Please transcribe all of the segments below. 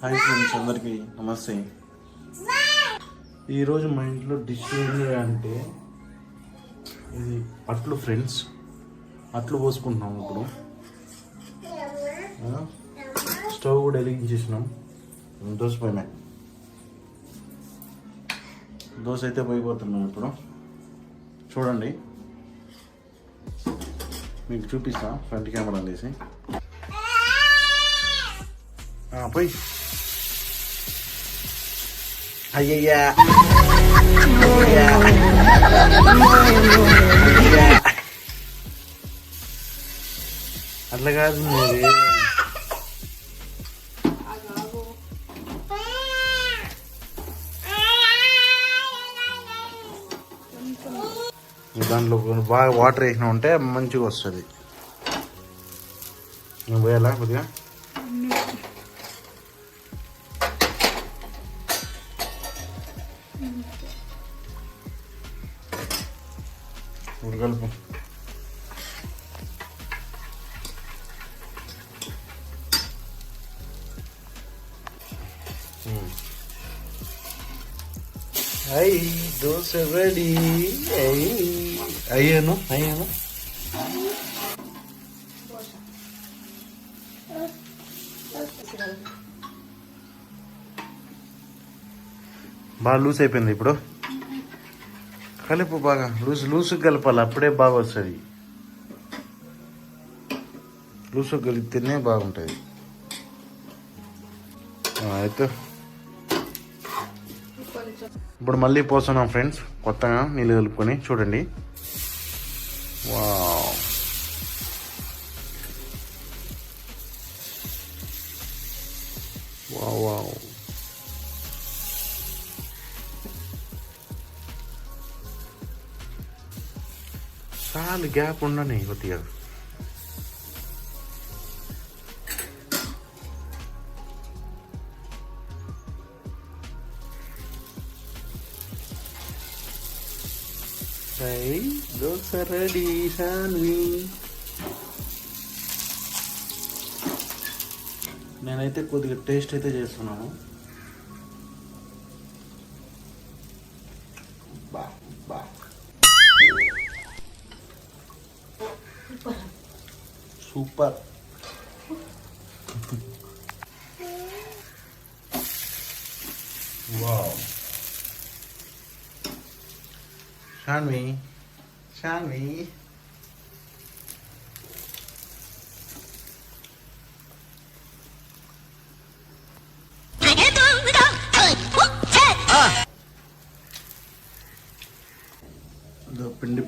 Hi friends, అందరికీ నమస్తే. ఈరోజు మా ఇంట్లో డిష్ ఏంటి అంటే ఇది అట్లు ఫ్రెండ్స్. అట్లు పోసుకుంటున్నాం ఇప్పుడు. స్టవ్ కూడా వెలిగించేసినాం. దోశ పైన దోశ అయితే పోయిపోతున్నాం ఇప్పుడు. చూడండి, మీకు చూపిస్తా ఫ్రంట్ కెమెరా తీసి. పోయి అయ్యయ్యా అట్లా కాదు మరి. దాంట్లో బాగా వాటర్ వేసినా ఉంటే మంచిగా వస్తుంది. నేను పోయాలా కొద్దిగా? కలుపు. అయ్యి దోశ రెడీ. అయ్యాను బాగా లూజ్ అయిపోయింది ఇప్పుడు. కలుపు బాగా లూసు కలపాలి, అప్పుడే బాగా వస్తుంది. లూసు కలిపితేనే బాగుంటుంది. అయితే ఇప్పుడు మళ్ళీ పోస్తున్నాం ఫ్రెండ్స్, కొత్తగా నీళ్ళు కలుపుకొని. చూడండి, వావ్, వావ్ వావ్. చాలు గ్యాప్ ఉండని కొద్దిగా. దోశ రెడీ శాన్వి. నేనైతే కొద్దిగా టేస్ట్ అయితే చేస్తున్నాను. సూపర్. వావ్. శాన్వి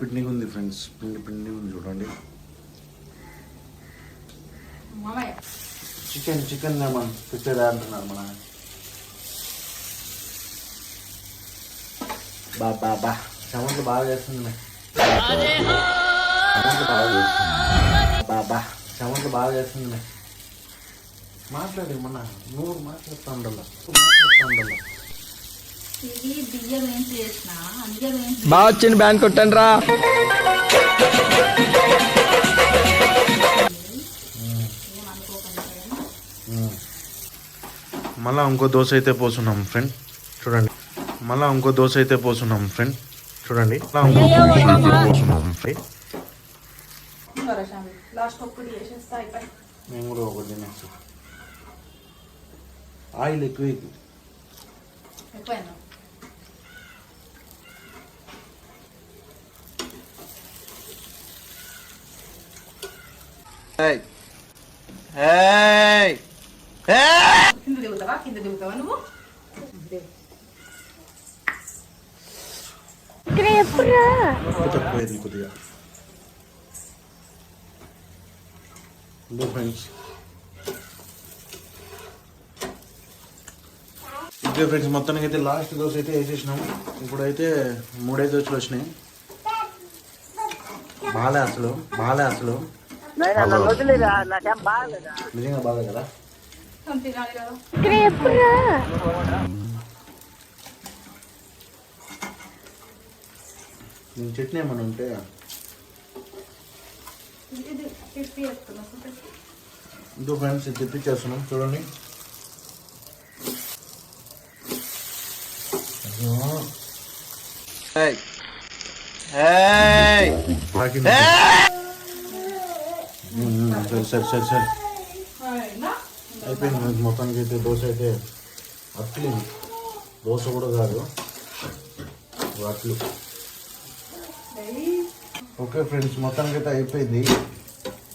పిండిగా ఉంది ఫ్రెండ్స్, పిండి ఉంది చూడండి. చికెన్ మనం ప్రిపేర్ అంటున్నారు మన బా చమట్లు బాగా చేస్తుంది. చమట్లు బాగా చేస్తుంది. మాట్లాడి మన నూరు మాట్లాడుతూ ఉండాలి. బాగా వచ్చింది, బ్యాంక్ కొట్టండి రా. మళ్ళీ ఇంకో దోశ అయితే పోస్తున్నాం ఫ్రెండ్. చూడండి, మేము కూడా ఒకటి నెక్స్ట్. ఆయిల్ ఎక్కువ కింద దిగుతావా నువ్వు? తక్కువైంది కొద్దిగా. ఓకే ఫ్రెండ్స్, మొత్తానికి అయితే లాస్ట్ దోశ అయితే వేసేసినాము. ఇప్పుడైతే 3 దోశలు వచ్చినాయి. బాలే అసలు నిజంగా బాగా కదా. చట్నీ ఏమన్నా ఉంటే ఇంకో ఫ్రెండ్స్ తెప్పించేస్తున్నాం. చూడండి, తాకింది. సరే సరే సరే సరే అయిపోయింది మనకి మొత్తానికి అయితే దోశ అయితే అట్లు దోశ కూడా కాదు అట్లు. ఓకే ఫ్రెండ్స్ మొత్తానికి అయితే అయిపోయింది.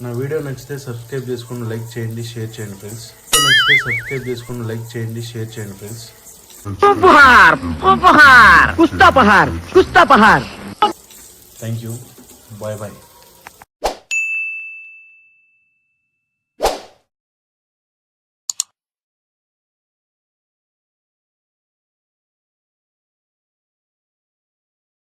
నా వీడియో నచ్చితే సబ్స్క్రైబ్ చేసుకుని లైక్ చేయండి షేర్ చేయండి ఫ్రెండ్స్. నచ్చితే సబ్స్క్రైబ్ చేసుకుని లైక్ చేయండి షేర్ చేయండి ఫ్రెండ్స్. ఉపహార్ కుస్తాపహార్ థ్యాంక్ యూ. Bye bye.